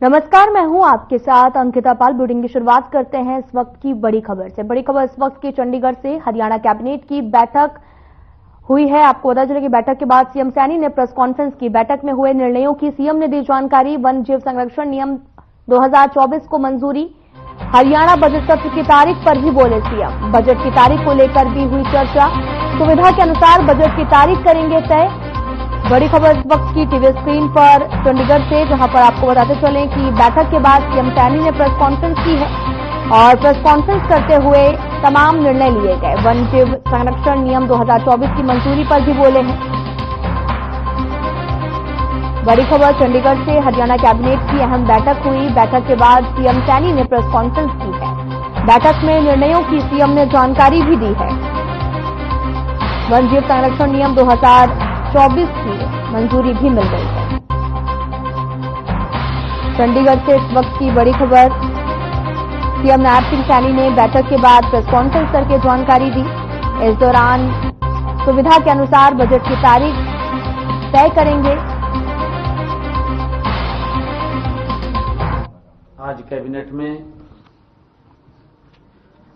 नमस्कार, मैं हूं आपके साथ अंकिता पाल। बुलेटिन की शुरुआत करते हैं इस वक्त की बड़ी खबर से। बड़ी खबर इस वक्त की चंडीगढ़ से। हरियाणा कैबिनेट की बैठक हुई है। आपको बता चले कि बैठक के बाद सीएम सैनी ने प्रेस कॉन्फ्रेंस की। बैठक में हुए निर्णयों की सीएम ने दी जानकारी। वन जीव संरक्षण नियम 2024 को मंजूरी। हरियाणा बजट सत्र की तारीख पर भी बोले सीएम। बजट की तारीख को लेकर भी हुई चर्चा। सुविधा के अनुसार बजट की तारीख करेंगे तय। बड़ी खबर इस वक्त की टीवी स्क्रीन पर चंडीगढ़ से, जहां पर आपको बताते चलें कि बैठक के बाद सीएम सैनी ने प्रेस कॉन्फ्रेंस की है और प्रेस कॉन्फ्रेंस करते हुए तमाम निर्णय लिए गए। वन जीव संरक्षण नियम 2024 की मंजूरी पर भी बोले हैं। बड़ी खबर चंडीगढ़ से। हरियाणा कैबिनेट की अहम बैठक हुई। बैठक के बाद सीएम सैनी ने प्रेस कॉन्फ्रेंस की है। बैठक में निर्णयों की सीएम ने जानकारी भी दी है। वन जीव संरक्षण नियम 2024 की मंजूरी भी मिल गई है। चंडीगढ़ से इस वक्त की बड़ी खबर। सीएम नायब सिंह सैनी ने बैठक के बाद प्रेस कॉन्फ्रेंस करके जानकारी दी। इस दौरान सुविधा के अनुसार बजट की तारीख तय करेंगे। आज कैबिनेट में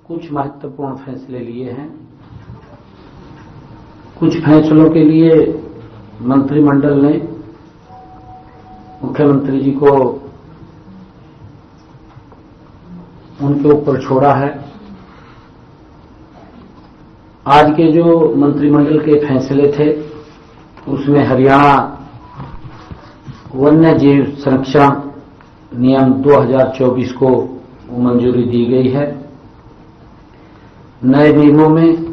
कुछ महत्वपूर्ण फैसले लिए हैं। कुछ फैसलों के लिए मंत्रिमंडल ने मुख्यमंत्री जी को उनके ऊपर छोड़ा है। आज के जो मंत्रिमंडल के फैसले थे उसमें हरियाणा वन्य जीव संरक्षण नियम 2024 को मंजूरी दी गई है। नए नियमों में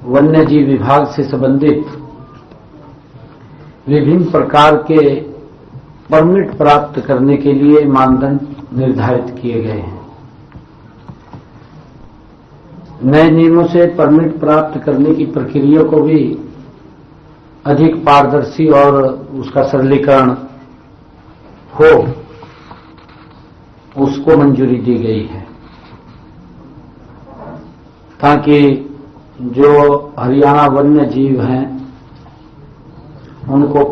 वन्य जीव विभाग से संबंधित विभिन्न प्रकार के परमिट प्राप्त करने के लिए मानदंड निर्धारित किए गए हैं। नए नियमों से परमिट प्राप्त करने की प्रक्रिया को भी अधिक पारदर्शी और उसका सरलीकरण हो, उसको मंजूरी दी गई है, ताकि जो हरियाणा वन्य जीव हैं उनको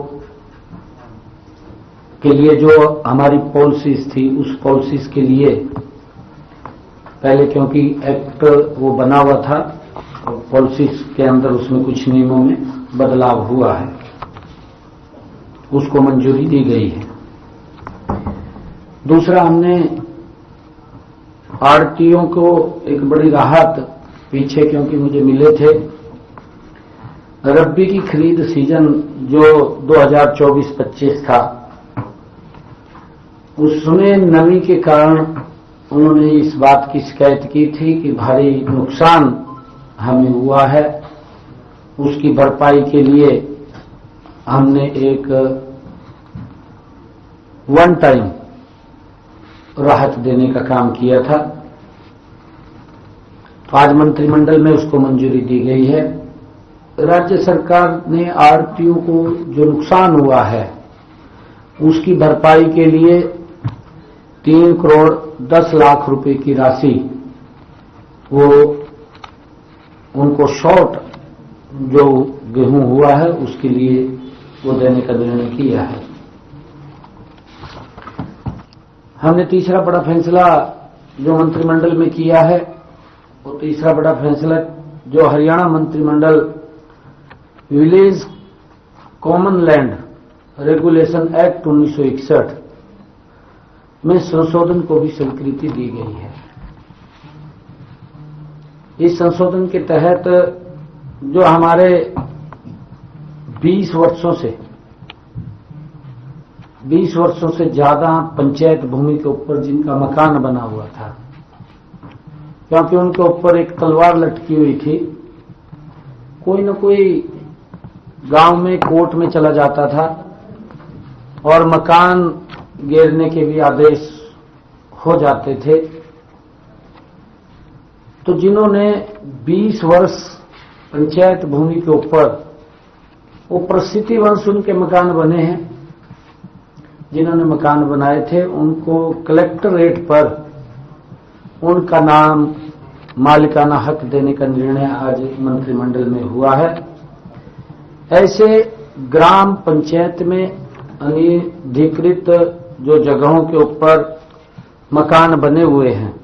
के लिए जो हमारी पॉलिसीज थी उस पॉलिसीज के लिए पहले, क्योंकि एक्ट वो बना हुआ था और पॉलिसीज के अंदर उसमें कुछ नियमों में बदलाव हुआ है, उसको मंजूरी दी गई है। दूसरा, हमने आढ़तियों को एक बड़ी राहत पीछे, क्योंकि मुझे मिले थे, रब्बी की खरीद सीजन जो 2024-25 था उसमें नमी के कारण उन्होंने इस बात की शिकायत की थी कि भारी नुकसान हमें हुआ है। उसकी भरपाई के लिए हमने एक वन टाइम राहत देने का काम किया था। तो आज मंत्रिमंडल में उसको मंजूरी दी गई है। राज्य सरकार ने आढ़तियों को जो नुकसान हुआ है उसकी भरपाई के लिए 3 करोड़ 10 लाख रुपए की राशि वो उनको शॉर्ट जो गेहूं हुआ है उसके लिए वो देने का निर्णय किया है। हमने तीसरा बड़ा फैसला जो मंत्रिमंडल में किया है, वो तीसरा बड़ा फैसला जो हरियाणा मंत्रिमंडल village common land regulation act 1961 में संशोधन को भी स्वीकृति दी गई है। इस संशोधन के तहत जो हमारे 20 वर्षों से ज्यादा पंचायत भूमि के ऊपर जिनका मकान बना हुआ था, क्योंकि उनके ऊपर एक तलवार लटकी हुई थी, कोई न कोई गांव में कोर्ट में चला जाता था और मकान गिरने के भी आदेश हो जाते थे। तो जिन्होंने 20 वर्ष पंचायत भूमि के ऊपर वो परिस्थिति वंश उनके मकान बने हैं, जिन्होंने मकान बनाए थे उनको कलेक्टरेट पर उनका नाम मालिकाना हक देने का निर्णय आज मंत्रिमंडल में हुआ है। ऐसे ग्राम पंचायत में अनधिकृत जो जगहों के ऊपर मकान बने हुए हैं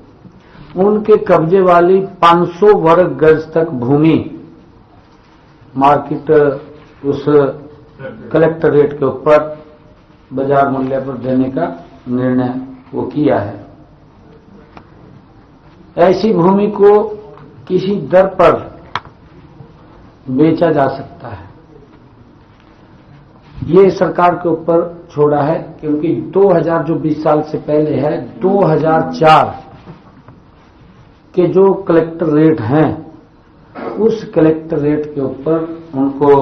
उनके कब्जे वाली 500 वर्ग गज तक भूमि मार्केट उस कलेक्टर रेट के ऊपर बाजार मूल्य पर देने का निर्णय वो किया है। ऐसी भूमि को किसी दर पर बेचा जा सकता है, ये सरकार के ऊपर छोड़ा है, क्योंकि 2000 जो 20 साल से पहले है 2004 के जो कलेक्टर रेट हैं उस कलेक्टर रेट के ऊपर उनको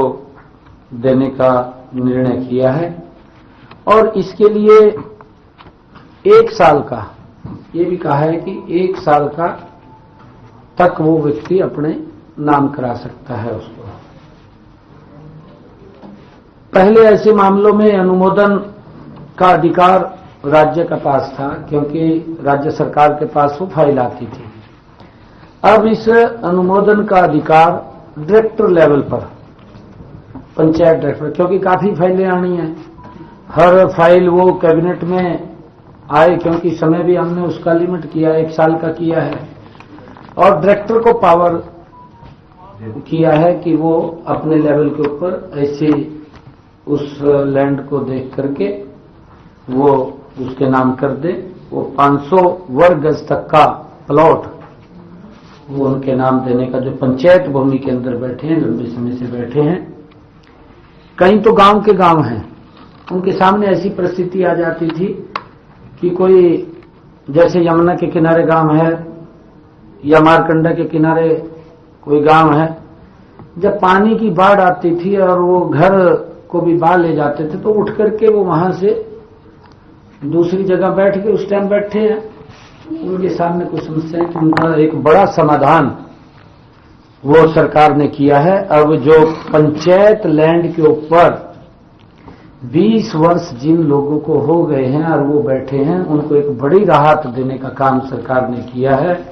देने का निर्णय किया है। और इसके लिए 1 साल का ये भी कहा है कि 1 साल का तक वो व्यक्ति अपने नाम करा सकता है उसको। पहले ऐसे मामलों में अनुमोदन का अधिकार राज्य का पास था, क्योंकि राज्य सरकार के पास वो फाइल आती थी। अब इस अनुमोदन का अधिकार डायरेक्टर लेवल पर, पंचायत डायरेक्टर, क्योंकि काफी फाइलें आनी है, हर फाइल वो कैबिनेट में आए, क्योंकि समय भी हमने उसका लिमिट किया, 1 साल का किया है। और डायरेक्टर को पावर किया है कि वो अपने लेवल के ऊपर ऐसे उस लैंड को देख करके वो उसके नाम कर दे। वो 500 वर्ग गज तक का प्लॉट वो उनके नाम देने का, जो पंचायत भूमि के अंदर बैठे हैं, लंबे समय से बैठे हैं। कहीं तो गांव के गांव हैं, उनके सामने ऐसी परिस्थिति आ जाती थी कि कोई जैसे यमुना के किनारे गांव है या मारकंडा के किनारे कोई गांव है, जब पानी की बाढ़ आती थी और वो घर को भी बहा ले जाते थे, तो उठ करके वो वहां से दूसरी जगह बैठ के उस टाइम बैठे हैं, उनके सामने कुछ समस्या है कि उनका एक बड़ा समाधान वो सरकार ने किया है। अब जो पंचायत लैंड के ऊपर 20 वर्ष जिन लोगों को हो गए हैं और वो बैठे हैं, उनको एक बड़ी राहत देने का काम सरकार ने किया है।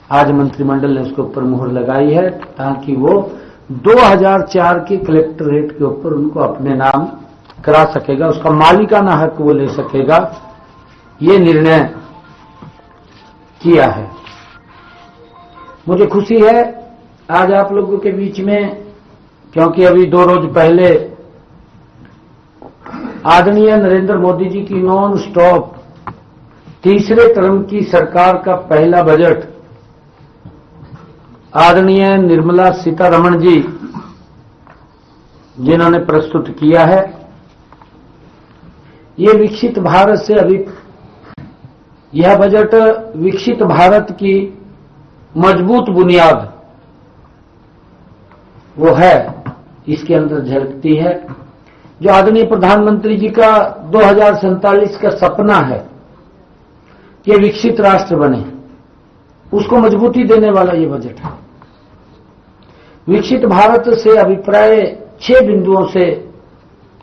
आज मंत्रिमंडल ने उसके ऊपर मुहर लगाई है, ताकि वो 2004 के कलेक्टर रेट के ऊपर उनको अपने नाम करा सकेगा, उसका मालिकाना हक वो ले सकेगा। ये निर्णय किया है। मुझे खुशी है आज आप लोगों के बीच में, क्योंकि अभी 2 रोज पहले आदरणीय नरेंद्र मोदी जी की नॉन स्टॉप तीसरे टर्म की सरकार का पहला बजट आदरणीय निर्मला सीतारमण जी जिन्होंने प्रस्तुत किया है, ये विकसित भारत से अभी यह बजट विकसित भारत की मजबूत बुनियाद वो है, इसके अंदर झलकती है। जो आदरणीय प्रधानमंत्री जी का 2047 का सपना है कि विकसित राष्ट्र बने, उसको मजबूती देने वाला ये बजट है। विकसित भारत से अभिप्राय 6 बिंदुओं से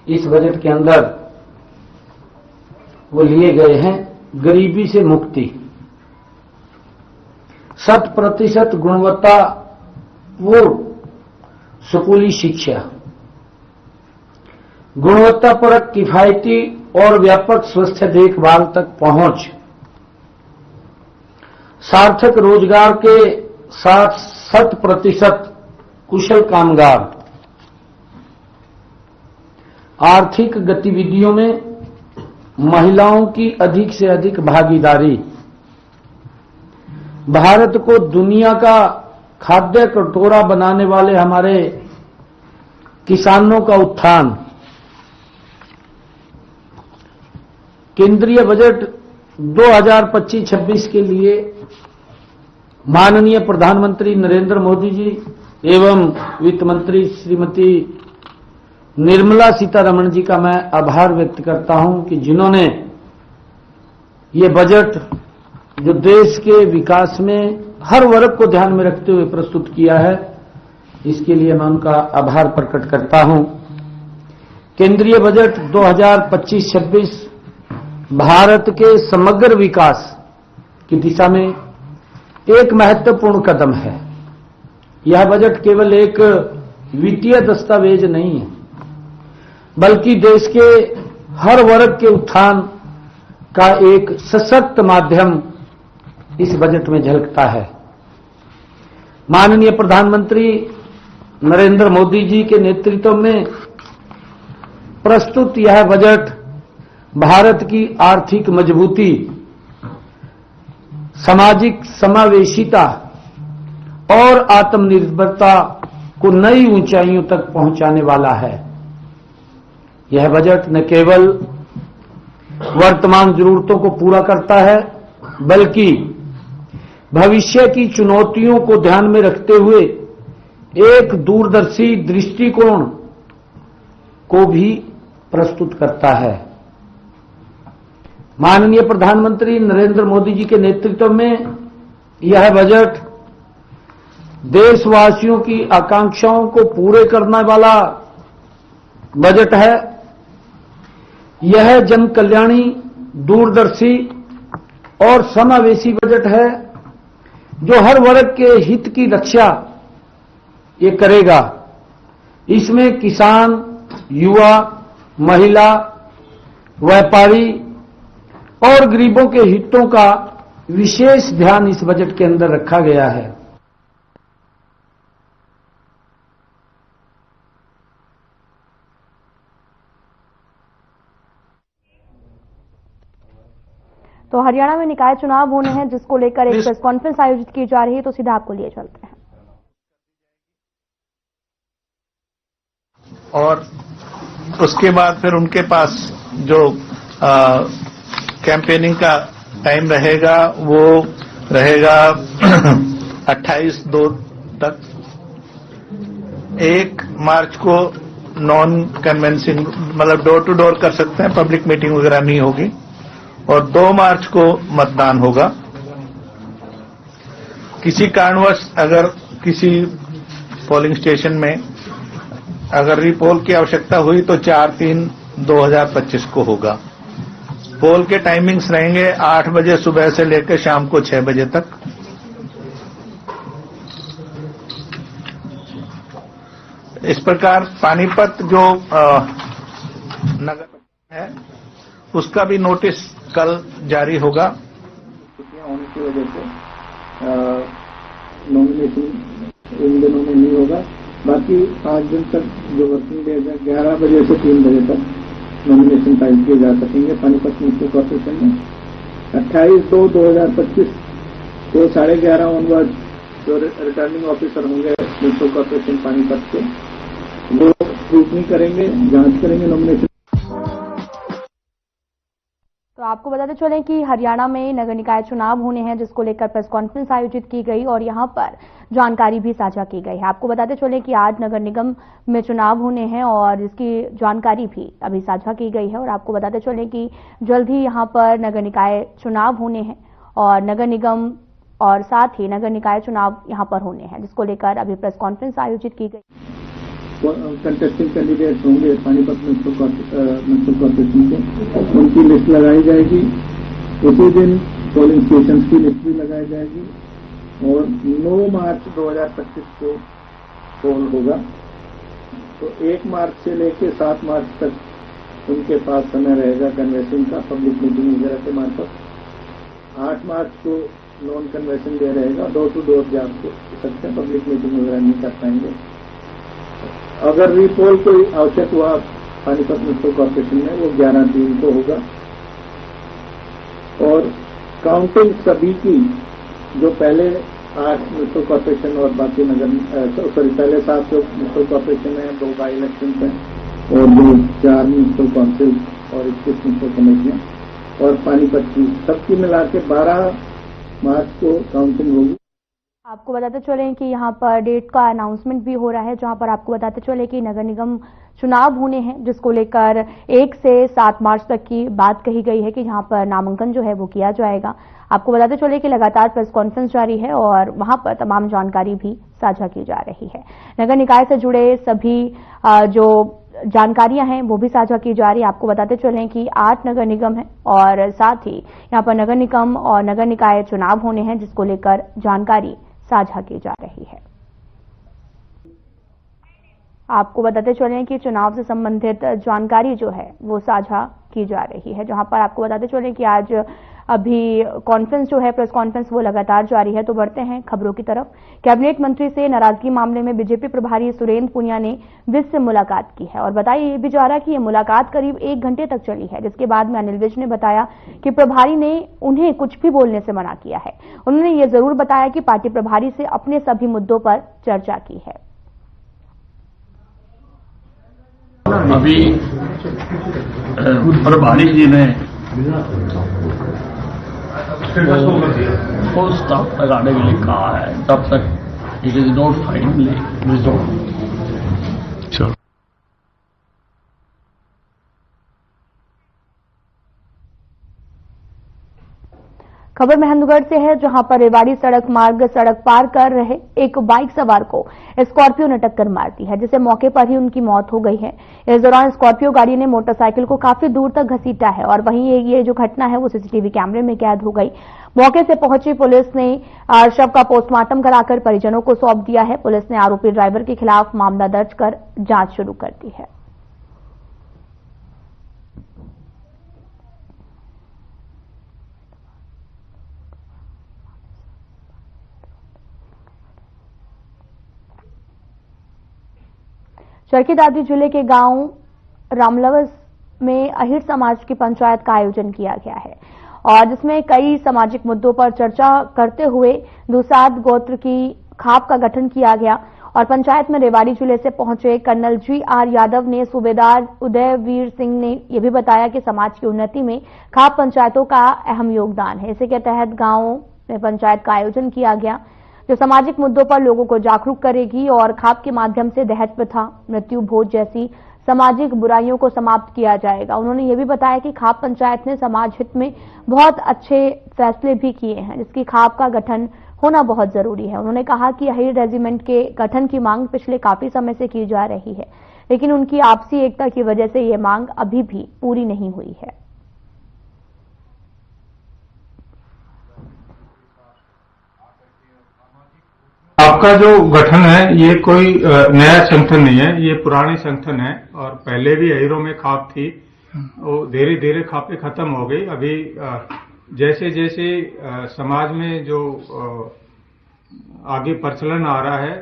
इस बजट के अंदर वो लिए गए हैं। गरीबी से मुक्ति, 100% गुणवत्तापूर्ण स्कूली शिक्षा, गुणवत्तापरक किफायती और व्यापक स्वास्थ्य देखभाल तक पहुंच, सार्थक रोजगार के साथ 100% कुशल कामगार, आर्थिक गतिविधियों में महिलाओं की अधिक से अधिक भागीदारी, भारत को दुनिया का खाद्य कटोरा बनाने वाले हमारे किसानों का उत्थान। केंद्रीय बजट 2025-26 के लिए माननीय प्रधानमंत्री नरेंद्र मोदी जी एवं वित्त मंत्री श्रीमती निर्मला सीतारमण जी का मैं आभार व्यक्त करता हूं कि जिन्होंने ये बजट जो देश के विकास में हर वर्ग को ध्यान में रखते हुए प्रस्तुत किया है, इसके लिए मैं उनका आभार प्रकट करता हूं। केंद्रीय बजट 2025-26 भारत के समग्र विकास की दिशा में एक महत्वपूर्ण कदम है। यह बजट केवल एक वित्तीय दस्तावेज नहीं है, बल्कि देश के हर वर्ग के उत्थान का एक सशक्त माध्यम इस बजट में झलकता है। माननीय प्रधानमंत्री नरेंद्र मोदी जी के नेतृत्व में प्रस्तुत यह बजट भारत की आर्थिक मजबूती, सामाजिक समावेशिता और आत्मनिर्भरता को नई ऊंचाइयों तक पहुंचाने वाला है। यह बजट न केवल वर्तमान जरूरतों को पूरा करता है, बल्कि भविष्य की चुनौतियों को ध्यान में रखते हुए एक दूरदर्शी दृष्टिकोण को भी प्रस्तुत करता है। माननीय प्रधानमंत्री नरेंद्र मोदी जी के नेतृत्व में यह बजट देशवासियों की आकांक्षाओं को पूरे करने वाला बजट है। यह जन कल्याणी, दूरदर्शी और समावेशी बजट है जो हर वर्ग के हित की रक्षा ये करेगा। इसमें किसान, युवा, महिला, व्यापारी और गरीबों के हितों का विशेष ध्यान इस बजट के अंदर रखा गया है। तो हरियाणा में निकाय चुनाव होने हैं, जिसको लेकर एक प्रेस कॉन्फ्रेंस आयोजित की जा रही है, तो सीधा आपको लिए चलते हैं। और उसके बाद फिर उनके पास जो कैंपेनिंग का टाइम रहेगा वो रहेगा 28/2 तक। 1 मार्च को नॉन कन्वेंसिंग मतलब डोर टू डोर कर सकते हैं, पब्लिक मीटिंग वगैरह नहीं होगी, और 2 मार्च को मतदान होगा। किसी कारणवश अगर किसी पोलिंग स्टेशन में अगर रीपोल की आवश्यकता हुई तो 4/3/2025 को होगा। पोल के टाइमिंग्स रहेंगे 8 बजे सुबह से लेकर शाम को 6 बजे तक। इस प्रकार पानीपत जो नगर है उसका भी नोटिस कल जारी होगा। छुट्टियां होने की वजह से नॉमिनेशन इन दिनों में नहीं होगा। बाकी 5 दिन तक जो वर्किंग डेज है 11 बजे से 3 बजे तक नॉमिनेशन फाइल किए जा सकेंगे पानीपत म्युनिसिपल कॉर्पोरेशन में। 28/2/2025 को 11:30 ऑनवर्ड जो रिटर्निंग ऑफिसर होंगे म्युनिसिपल कॉर्पोरेशन पानीपत के, वो स्क्रूटनी करेंगे, जांच करेंगे नॉमिनेशन। तो आपको बताते चले कि हरियाणा में नगर निकाय चुनाव होने हैं, जिसको लेकर प्रेस कॉन्फ्रेंस आयोजित की गई और यहां पर जानकारी भी साझा की गई है। आपको बताते चले कि आज नगर निगम में चुनाव होने हैं और इसकी जानकारी भी अभी साझा की गई है। और आपको बताते चले कि जल्द ही यहां पर नगर निकाय चुनाव होने हैं और नगर निगम और साथ ही नगर निकाय चुनाव यहां पर होने हैं, जिसको लेकर अभी प्रेस कॉन्फ्रेंस आयोजित की गई। कंटेस्टिंग कैंडिडेट्स होंगे पानीपत म्युनिसिपल कॉर्पोरेशन के, उनकी लिस्ट लगाई जाएगी। उसी दिन पोलिंग स्टेशन की लिस्ट भी लगाई जाएगी और 9 मार्च 2025 को पोल होगा। तो 1 मार्च से लेकर 7 मार्च तक उनके पास समय रहेगा कन्वेंशन का, पब्लिक मीटिंग वगैरह के मार्फत। 8 मार्च को नॉन कन्वेंशन डे रहेगा, डोर टू डोर जा सकते हैं, पब्लिक मीटिंग वगैरह नहीं कर पाएंगे। अगर रीपोल कोई आवश्यक हुआ पानीपत म्युनिसिपल कॉर्पोरेशन में वो 11/3 को होगा। और काउंटिंग सभी की जो पहले 8 म्युनिसिपल कॉर्पोरेशन और बाकी नगर पहले 7 जो म्युनिसिपल कॉर्पोरेशन है, 2 बाई इलेक्शन है और जो 4 म्युनिसिपल काउंसिल और 21 म्युनिसिपल कमेटियां और पानीपत की सबकी मिला के 12 मार्च को काउंटिंग होगी। आपको बताते चले कि यहाँ पर डेट का अनाउंसमेंट भी हो रहा है, जहां पर आपको बताते चले कि नगर निगम चुनाव होने हैं, जिसको लेकर 1 से 7 मार्च तक की बात कही गई है कि यहाँ पर नामांकन जो है वो किया जाएगा। आपको बताते चले कि लगातार प्रेस कॉन्फ्रेंस जारी है और वहां पर तमाम जानकारी भी साझा की जा रही है। नगर निकाय से जुड़े सभी जो जानकारियां हैं वो भी साझा की जा रही है। आपको बताते चलें कि 8 नगर निगम है और साथ ही यहाँ पर नगर निगम और नगर निकाय चुनाव होने हैं, जिसको लेकर जानकारी साझा की जा रही है। आपको बताते चलें कि चुनाव से संबंधित जानकारी जो है वो साझा की जा रही है, जहां पर आपको बताते चलें कि आज अभी कॉन्फ्रेंस जो है, प्रेस कॉन्फ्रेंस, वो लगातार जारी है। तो बढ़ते हैं खबरों की तरफ। कैबिनेट मंत्री से नाराजगी मामले में बीजेपी प्रभारी सुरेंद्र पुनिया ने विज से मुलाकात की है और बताया ये भी जा रहा है कि ये मुलाकात करीब 1 घंटे तक चली है, जिसके बाद में अनिल विज ने बताया कि प्रभारी ने उन्हें कुछ भी बोलने से मना किया है। उन्होंने ये जरूर बताया कि पार्टी प्रभारी से अपने सभी मुद्दों पर चर्चा की है। अभी प्रभारी जी ने फुल स्टॉप लगाने के लिए कहा है, तब तक it is not finally resolve. खबर महेंद्रगढ़ से है, जहां पर रेवाड़ी सड़क मार्ग सड़क पार कर रहे एक बाइक सवार को स्कॉर्पियो ने टक्कर मार दी है, जिससे मौके पर ही उनकी मौत हो गई है। इस दौरान स्कॉर्पियो गाड़ी ने मोटरसाइकिल को काफी दूर तक घसीटा है और वहीं ये जो घटना है वो सीसीटीवी कैमरे में कैद हो गई। मौके से पहुंची पुलिस ने शव का पोस्टमार्टम कराकर परिजनों को सौंप दिया है। पुलिस ने आरोपी ड्राइवर के खिलाफ मामला दर्ज कर जांच शुरू कर दी है। चरखीदादरी जिले के गांव रामलवस में अहिर समाज की पंचायत का आयोजन किया गया है और जिसमें कई सामाजिक मुद्दों पर चर्चा करते हुए दुसाद गोत्र की खाप का गठन किया गया और पंचायत में रेवाड़ी जिले से पहुंचे कर्नल जी.आर. यादव ने सूबेदार उदयवीर सिंह ने यह भी बताया कि समाज की उन्नति में खाप पंचायतों का अहम योगदान है। इसी के तहत गांव में पंचायत का आयोजन किया गया जो सामाजिक मुद्दों पर लोगों को जागरूक करेगी और खाप के माध्यम से दहेज प्रथा, मृत्यु भोज जैसी सामाजिक बुराइयों को समाप्त किया जाएगा। उन्होंने ये भी बताया कि खाप पंचायत ने समाज हित में बहुत अच्छे फैसले भी किए हैं, जिसकी खाप का गठन होना बहुत जरूरी है। उन्होंने कहा कि अहिर रेजिमेंट के गठन की मांग पिछले काफी समय से की जा रही है, लेकिन उनकी आपसी एकता की वजह से ये मांग अभी भी पूरी नहीं हुई है। आपका जो गठन है ये कोई नया संगठन नहीं है, ये पुराने संगठन है और पहले भी अहिरों में खाप थी, वो धीरे धीरे खापें खत्म हो गई। अभी जैसे जैसे समाज में जो आगे प्रचलन आ रहा है,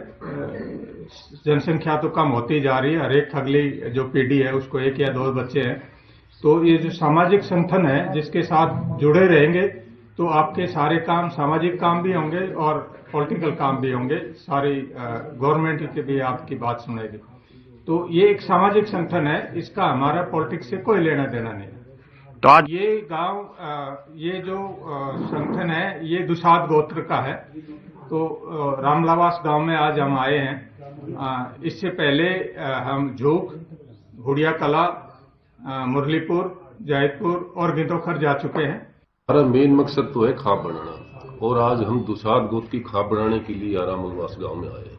जनसंख्या तो कम होती जा रही है, हर एक अगली जो पीढ़ी है उसको 1 या 2 बच्चे हैं, तो ये जो सामाजिक संगठन है जिसके साथ जुड़े रहेंगे तो आपके सारे काम, सामाजिक काम भी होंगे और पॉलिटिकल काम भी होंगे, सारी गवर्नमेंट की भी आपकी बात सुनेगी। तो ये एक सामाजिक संगठन है, इसका हमारा पॉलिटिक्स से कोई लेना देना नहीं है। तो आज ये गांव, ये जो संगठन है ये दुसाद गोत्र का है। तो रामलवास गांव में आज हम आए हैं। इससे पहले हम झूक, घुड़िया कला, मुरलीपुर, जैतपुर और गिद्धोखर जा चुके हैं। हमारा मेन मकसद तो है खाप बनाना और आज हम दुसाद गोत्र की खाप बनाने के लिए रामलवास गांव में आए हैं।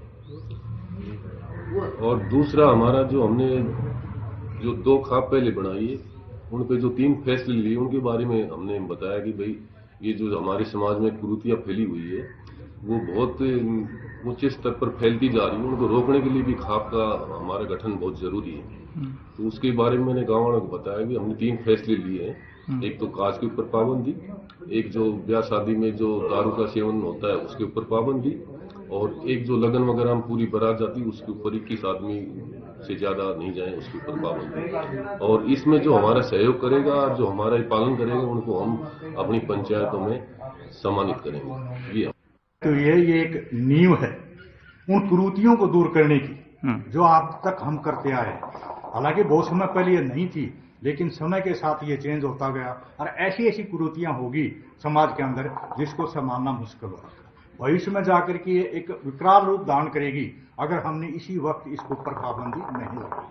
और दूसरा हमारा जो हमने जो 2 खाप पहले बनाई है उन पे जो 3 फैसले लिए उनके बारे में हमने बताया कि भाई ये जो हमारे समाज में कुरीतियां फैली हुई है वो बहुत ऊंचे स्तर पर फैलती जा रही है, उनको रोकने के लिए भी खाप का हमारा गठन बहुत जरूरी है। तो उसके बारे में मैंने गाँव वालों को बताया कि हमने 3 फैसले लिए हैं। एक तो काज के ऊपर पाबंदी, एक जो ब्याह शादी में जो दारू का सेवन होता है उसके ऊपर पाबंदी, और एक जो लगन वगैरह में पूरी बारात जाती है उसके ऊपर 21 आदमी से ज्यादा नहीं जाए उसके ऊपर पाबंदी। और इसमें जो हमारा सहयोग करेगा और जो हमारा पालन करेगा उनको हम अपनी पंचायतों में सम्मानित करेंगे। ये तो ये एक नींव है उन कुरीतियों को दूर करने की जो आज तक हम करते आए। हालांकि बहुत समय पहले ये नहीं थी, लेकिन समय के साथ ये चेंज होता गया और ऐसी ऐसी कुरीतियां होगी समाज के अंदर जिसको संभालना मुश्किल होगा। भविष्य में जाकर के ये एक विकराल रूप धारण करेगी अगर हमने इसी वक्त इसके ऊपर पाबंदी नहीं लगाई।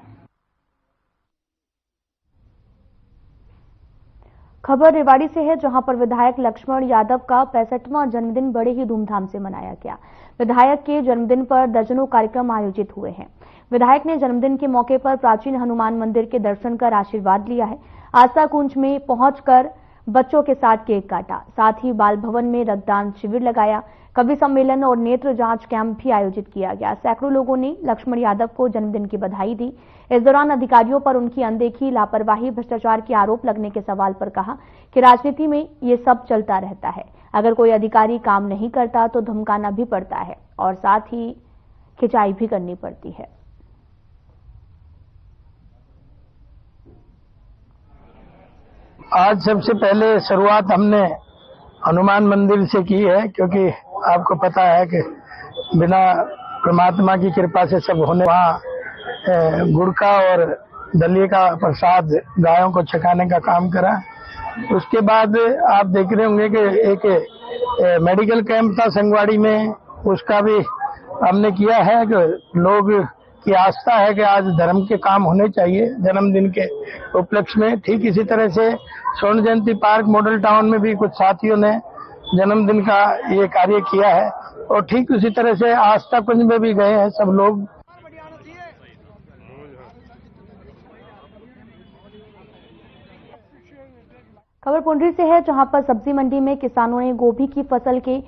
खबर रेवाड़ी से है, जहां पर विधायक लक्ष्मण यादव का 65वां जन्मदिन बड़े ही धूमधाम से मनाया गया। विधायक के जन्मदिन पर दर्जनों कार्यक्रम आयोजित हुए हैं। विधायक ने जन्मदिन के मौके पर प्राचीन हनुमान मंदिर के दर्शन कर आशीर्वाद लिया है। आस्था कुंज में पहुंचकर बच्चों के साथ केक काटा। साथ ही बाल भवन में रक्तदान शिविर लगाया। कवि सम्मेलन और नेत्र जांच कैंप भी आयोजित किया गया। सैकड़ों लोगों ने लक्ष्मण यादव को जन्मदिन की बधाई दी। इस दौरान अधिकारियों पर उनकी अनदेखी, लापरवाही, भ्रष्टाचार के आरोप लगने के सवाल पर कहा कि राजनीति में ये सब चलता रहता है। अगर कोई अधिकारी काम नहीं करता तो धमकाना भी पड़ता है और साथ ही खिंचाई भी करनी पड़ती है। आज सबसे पहले शुरुआत हमने हनुमान मंदिर से की है, क्योंकि आपको पता है कि बिना परमात्मा की कृपा से सब होने। वहाँ गुड़ का और दलिए का प्रसाद गायों को छकाने का काम करा। उसके बाद आप देख रहे होंगे कि एक मेडिकल कैंप था संगवाड़ी में, उसका भी हमने किया है कि लोग की आस्था है कि आज धर्म के काम होने चाहिए जन्मदिन के उपलक्ष्य में। ठीक इसी तरह से स्वर्ण जयंती पार्क मॉडल टाउन में भी कुछ साथियों ने जन्मदिन का ये कार्य किया है और ठीक उसी तरह से आस्था कुंज में भी गए हैं सब लोग। खबर पुंडरी से है, जहां पर सब्जी मंडी में किसानों ने गोभी की फसल के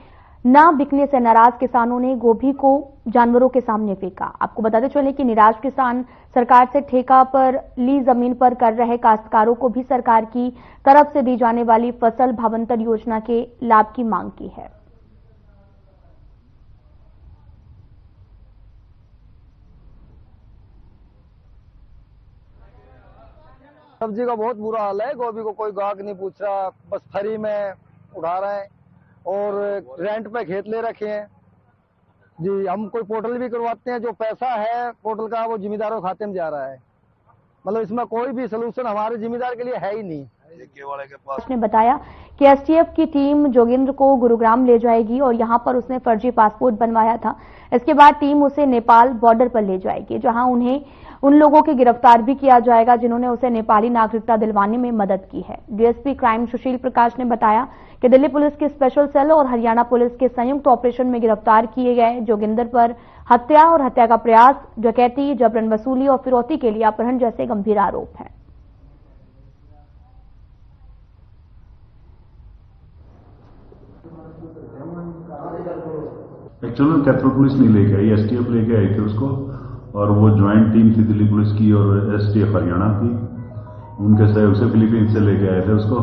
ना बिकने से नाराज किसानों ने गोभी को जानवरों के सामने फेंका। आपको बताते चले कि निराश किसान सरकार से ठेका पर ली जमीन पर कर रहे काश्तकारों को भी सरकार की तरफ से दी जाने वाली फसल भावांतर योजना के लाभ की मांग की है। सब्जी का बहुत बुरा हाल है। गोभी को कोई ग्राहक नहीं पूछ रहा, बस फ्री में उठा रहे हैं और रेंट पे खेत ले रखे हैं जी। हम कोई पोर्टल भी करवाते हैं, जो पैसा है पोर्टल का वो जिम्मेदारों के खाते में जा रहा है। मतलब इसमें कोई भी सलूशन हमारे जिम्मेदार के लिए है ही नहीं। उसने बताया कि एसटीएफ की टीम जोगेंद्र को गुरुग्राम ले जाएगी और यहां पर उसने फर्जी पासपोर्ट बनवाया था। इसके बाद टीम उसे नेपाल बॉर्डर पर ले जाएगी, जहां उन्हें उन लोगों की गिरफ्तार भी किया जाएगा जिन्होंने उसे नेपाली नागरिकता दिलवाने में मदद की है। डीएसपी क्राइम सुशील प्रकाश ने बताया कि दिल्ली पुलिस की स्पेशल सेल और हरियाणा पुलिस के संयुक्त ऑपरेशन में गिरफ्तार किए गए जोगिंदर पर हत्या और हत्या का प्रयास, डकैती, जबरन वसूली और फिरौती के लिए अपहरण जैसे गंभीर आरोप हैं। एक्चुअली कैपिटल पुलिस नहीं लेके आई, एसटीएफ लेके आई थी उसको, और वो ज्वाइंट टीम थी दिल्ली पुलिस की और एसटीएफ हरियाणा की। उनके सहयोग से फिलीपींस से लेके आए थे उसको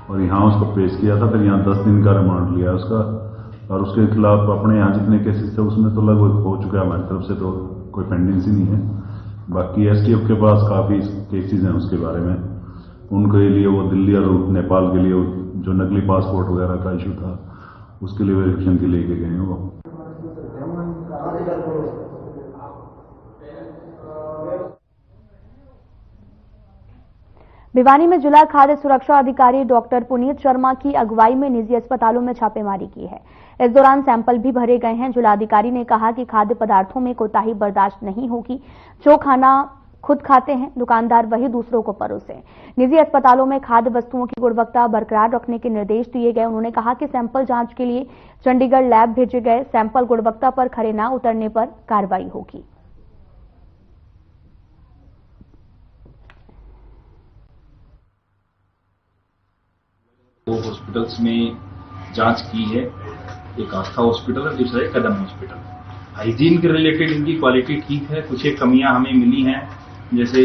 और यहाँ उसको पेश किया था। फिर यहाँ 10 दिन का रिमांड लिया उसका और उसके खिलाफ अपने यहाँ जितने केसेस थे उसमें तो लगभग हो चुका है हमारी तरफ से, तो कोई पेंडेंसी नहीं है। बाकी एसटीएफ के पास काफी केसेज हैं उसके बारे में। उनके लिए वो दिल्ली और नेपाल के लिए जो नकली पासपोर्ट वगैरह का इशू था उसके लिए वेरिफिकेशन के लेके गए हैं वो। भिवानी में जिला खाद्य सुरक्षा अधिकारी डॉक्टर पुनीत शर्मा की अगुवाई में निजी अस्पतालों में छापेमारी की है। इस दौरान सैंपल भी भरे गए हैं। जिलाधिकारी ने कहा कि खाद्य पदार्थों में कोताही बर्दाश्त नहीं होगी। जो खाना खुद खाते हैं दुकानदार वही दूसरों को परोसें। निजी अस्पतालों में खाद्य वस्तुओं की गुणवत्ता बरकरार रखने के निर्देश दिए गए। उन्होंने कहा कि सैंपल जांच के लिए चंडीगढ़ लैब भेजे गए। सैंपल गुणवत्ता पर खरे न उतरने पर कार्रवाई होगी। दो हॉस्पिटल्स में जांच की है, एक आस्था हॉस्पिटल और दूसरा एक कदम हॉस्पिटल। हाइजीन के रिलेटेड इनकी क्वालिटी ठीक है, कुछ एक कमियां हमें मिली हैं, जैसे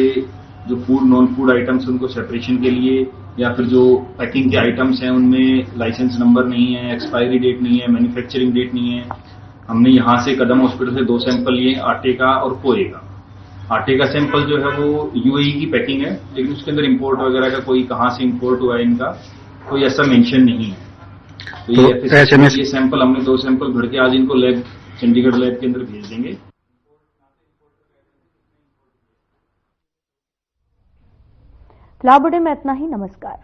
जो फूड नॉन फूड आइटम्स उनको सेपरेशन के लिए या फिर जो पैकिंग के आइटम्स हैं उनमें लाइसेंस नंबर नहीं है, एक्सपायरी डेट नहीं है, मैन्युफैक्चरिंग डेट नहीं है। हमने यहाँ से कदम हॉस्पिटल से 2 सैंपल लिए, आटे का और पोहे का। आटे का सैंपल जो है वो यूएई की पैकिंग है, लेकिन उसके अंदर इम्पोर्ट वगैरह का कोई कहाँ से इम्पोर्ट हुआ है इनका कोई ऐसा मेंशन नहीं है। तो ये सैंपल हमने 2 सैंपल भर के आज इनको लैब चंडीगढ़ लैब के अंदर भेज देंगे। फिलहाल बुलेटिन में इतना ही। नमस्कार।